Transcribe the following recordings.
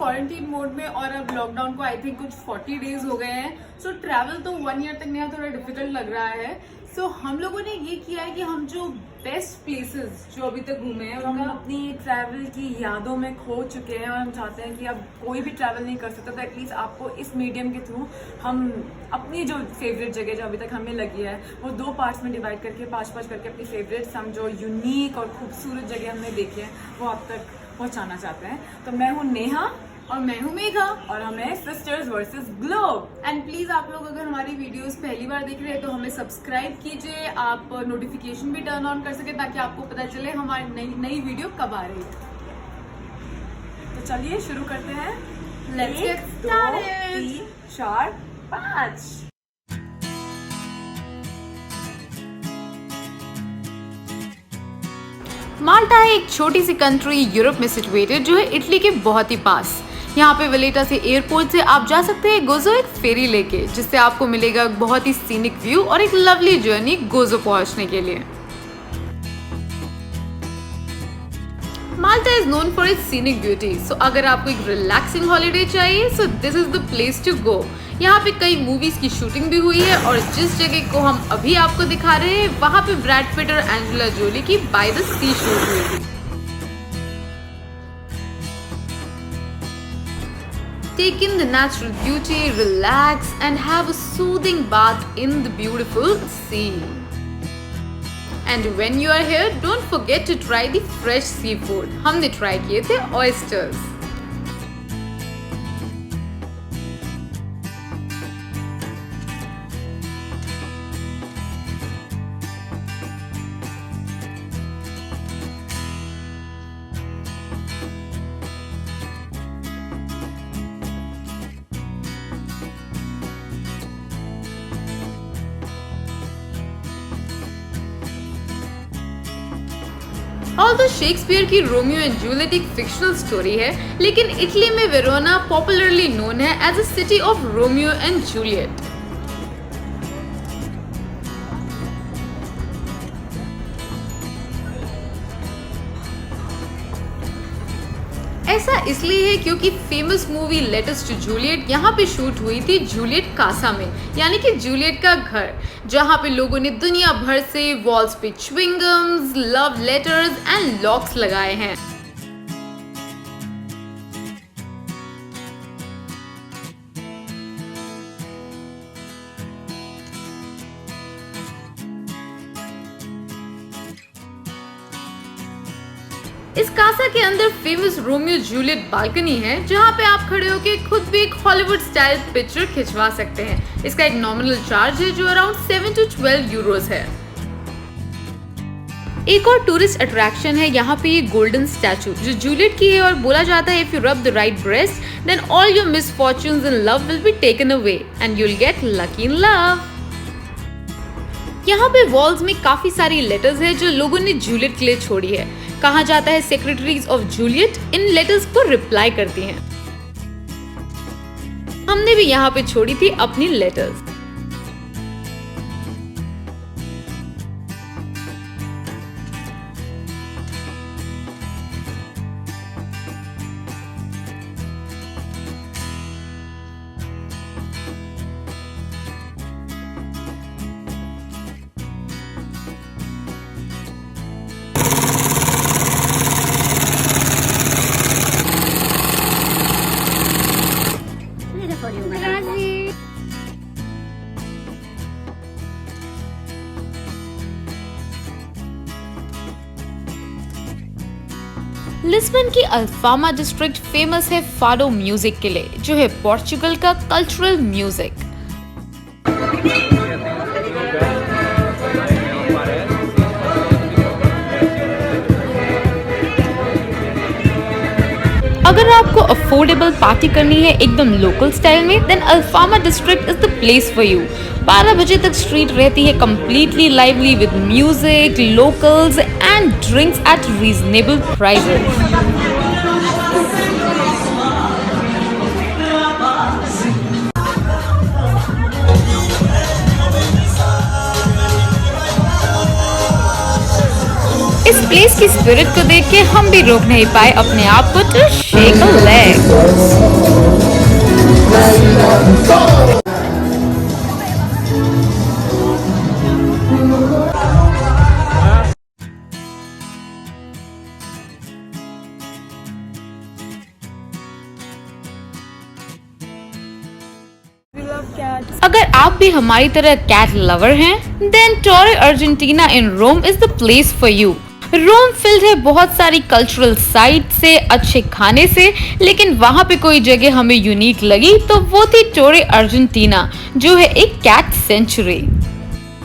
Quarantine mode में और अब लॉकडाउन को आई थिंक कुछ 40 डेज हो गए हैं। सो ट्रैवल तो 1 ईयर तक नया थोड़ा डिफिकल्ट लग रहा है। सो हम लोगों ने ये किया है कि हम जो बेस्ट प्लेसेस जो अभी तक घूमे हैं हम अपनी ट्रैवल की यादों में खो चुके हैं और हम चाहते हैं कि अब कोई भी ट्रैवल नहीं कर सकता, तो एटलीस्ट आपको इस मीडियम के थ्रू हम अपनी जो फेवरेट जगह जो अभी तक हमें लगी है वो 2 पार्ट्स में डिवाइड करके 5-5 करके अपनी फेवरेट्स हम जो यूनिक और खूबसूरत जगह हमने देखी है वो आप तक पहुंचाना चाहते हैं। तो मैं हूँ नेहा और मैं हूँ मेघा और हमें sisters versus globe. And please आप लोग अगर हमारी वीडियोस पहली बार देख रहे हैं तो हमें सब्सक्राइब कीजिए, आप नोटिफिकेशन भी टर्न ऑन कर सके ताकि आपको पता चले हमारी नई वीडियो कब आ रही है। तो चलिए शुरू करते हैं। Let's get 1 2 started. 3 4 5। माल्टा है एक छोटी सी कंट्री यूरोप में सिचुएटेड जो है इटली के बहुत ही पास। यहाँ पे वेलेटा से एयरपोर्ट से आप जा सकते हैं गोजो एक फेरी लेके, जिससे आपको मिलेगा बहुत ही सीनिक व्यू और एक लवली जर्नी गोजो पहुंचने के लिए। Malta is known for its scenic beauty, so अगर आपको एक रिलैक्सिंग हॉलीडे चाहिए so this is the place to go. यहाँ पे कई मूवीज की शूटिंग भी हुई है और जिस जगह को हम अभी आपको दिखा रहे हैं वहाँ पे ब्रैड पिट और एंजेला जोली की बाय द सी शूट हुई थी। Take in the natural beauty, relax and have a soothing bath in the beautiful sea. And when you are here, don't forget to try the fresh seafood. हमने try किए थे oysters. Although Shakespeare की Romeo and Juliet एक fictional story है, लेकिन Italy में Verona popularly known है as a city of Romeo and Juliet. ऐसा इसलिए है क्योंकि famous movie Letters to Juliet यहाँ पे शूट हुई थी जूलियट कासा में, यानी कि जूलियट का घर, जहाँ पे लोगों ने दुनिया भर से वॉल्स पे chewing gums, love letters and locks लगाए हैं। इस कासा के अंदर फेमस रोमियो जूलियट बालकनी है, जहाँ पे आप खड़े होके खुद भी एक हॉलीवुड स्टाइल पिक्चर खिंचवा सकते हैं। इसका एक नॉमिनल चार्ज है जो अराउंड 7 to 12 यूरोस है। एक और टूरिस्ट अट्रैक्शन है यहाँ पे ये गोल्डन स्टैचू जो जूलियट की है और बोला जाता है if you rub the right breast then all your misfortunes in love will be taken away and you will get lucky in love. यहाँ पे वॉल्स में काफी सारी लेटर्स है जो लोगों ने जूलियट के लिए छोड़ी है। कहा जाता है secretaries of Juliet in letters को रिप्लाई करती हैं। हमने भी यहाँ पे छोड़ी थी अपनी लेटर्स। लिस्बन की अल्फामा डिस्ट्रिक्ट फेमस है फाडो म्यूजिक के लिए, जो है पोर्चुगल का कल्चरल म्यूजिक। अगर आपको अफोर्डेबल पार्टी करनी है एकदम लोकल स्टाइल में, then Alfama district is the place for you. 12 बजे तक स्ट्रीट रहती है completely lively with music, locals and drinks at reasonable prices. इस प्लेस की स्पिरिट को देख के हम भी रोक नहीं पाए अपने आप को टू शेक अ लेग। अगर आप भी हमारी तरह कैट लवर हैं, then Torre Argentina in Rome is the place for you. Rome filled है बहुत सारी कल्चरल साइट से, अच्छे खाने से, लेकिन वहाँ पे कोई जगह हमें यूनिक लगी तो वो थी टोरे अर्जेंटीना, जो है एक cat sanctuary.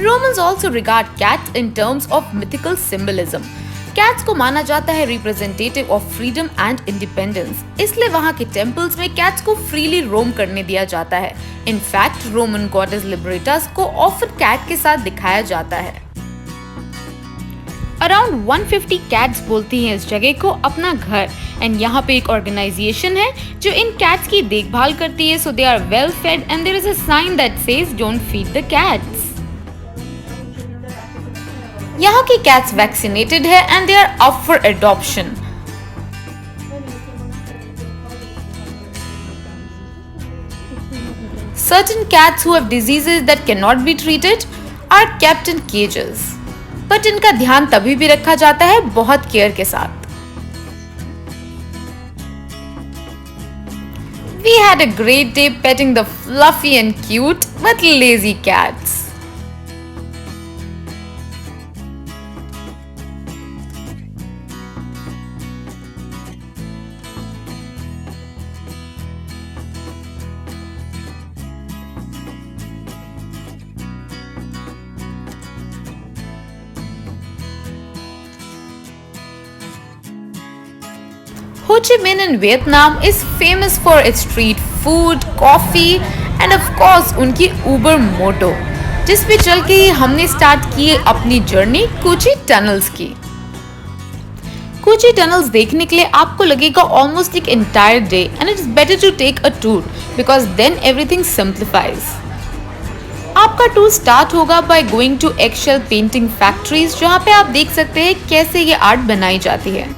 Romans also regard cats in terms of mythical symbolism. Cats को माना जाता है representative of freedom and independence. इसलिए वहाँ के temples में cats को freely roam करने दिया जाता है. In fact, Roman goddess Libertas को often cat के साथ दिखाया जाता है. Around 150 cats बोलती हैं इस जगह को अपना घर, and यहाँ पे एक organization है जो इन cats की देखभाल करती है, so they are well fed and there is a sign that says don't feed the cats. यहाँ की cats vaccinated है and they are up for adoption. Certain cats who have diseases that cannot be treated are kept in cages. But इनका ध्यान तभी भी रखा जाता है बहुत केयर के साथ. We had a great day petting the fluffy and cute but lazy cats. Ho Chi Minh in Vietnam is famous for its street food, coffee and of course उनकी Uber मोटो, जिस पे चल के हमने स्टार्ट की अपनी जर्नी कुची tunnels की। कुची tunnels देखने के लिए आपको लगेगा ऑलमोस्ट एक entire day and it is better to take a tour because then everything simplifies. आपका टूर स्टार्ट होगा by going to eggshell painting factories, जहाँ पे आप देख सकते हैं कैसे ये आर्ट बनाई जाती है।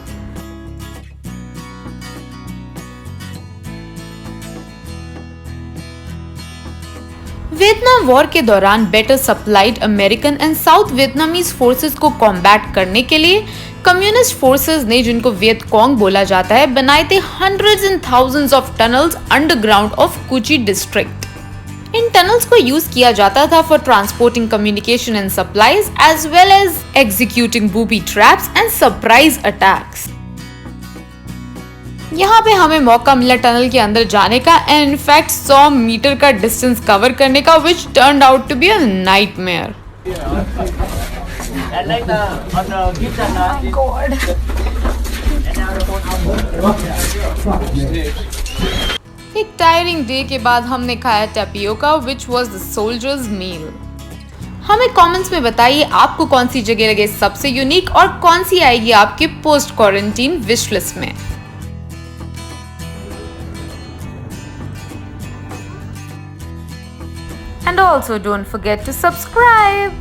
वियतनाम वॉर के दौरान better supplied American and south Vietnamese forces को कॉम्बैट करने के लिए कम्युनिस्ट फोर्सेस ने, जिनको वियतकॉन्ग बोला जाता है, बनाए थे hundreds and thousands of tunnels underground of Cu Chi district. इन टनल्स को यूज किया जाता था for transporting communication and supplies as well as executing booby traps and surprise attacks. यहाँ पे हमें मौका मिला टनल के अंदर जाने का एंड इनफैक्ट 100 मीटर का डिस्टेंस कवर करने का, which turned out to be a nightmare. एक टायरिंग डे के बाद हमने खाया tapioca, which was the soldier's meal. हमें कमेंट्स में बताइए आपको कौन सी जगह लगे सबसे यूनिक और कौन सी आएगी आपके पोस्ट क्वारंटीन विश लिस्ट में। And also don't forget to subscribe.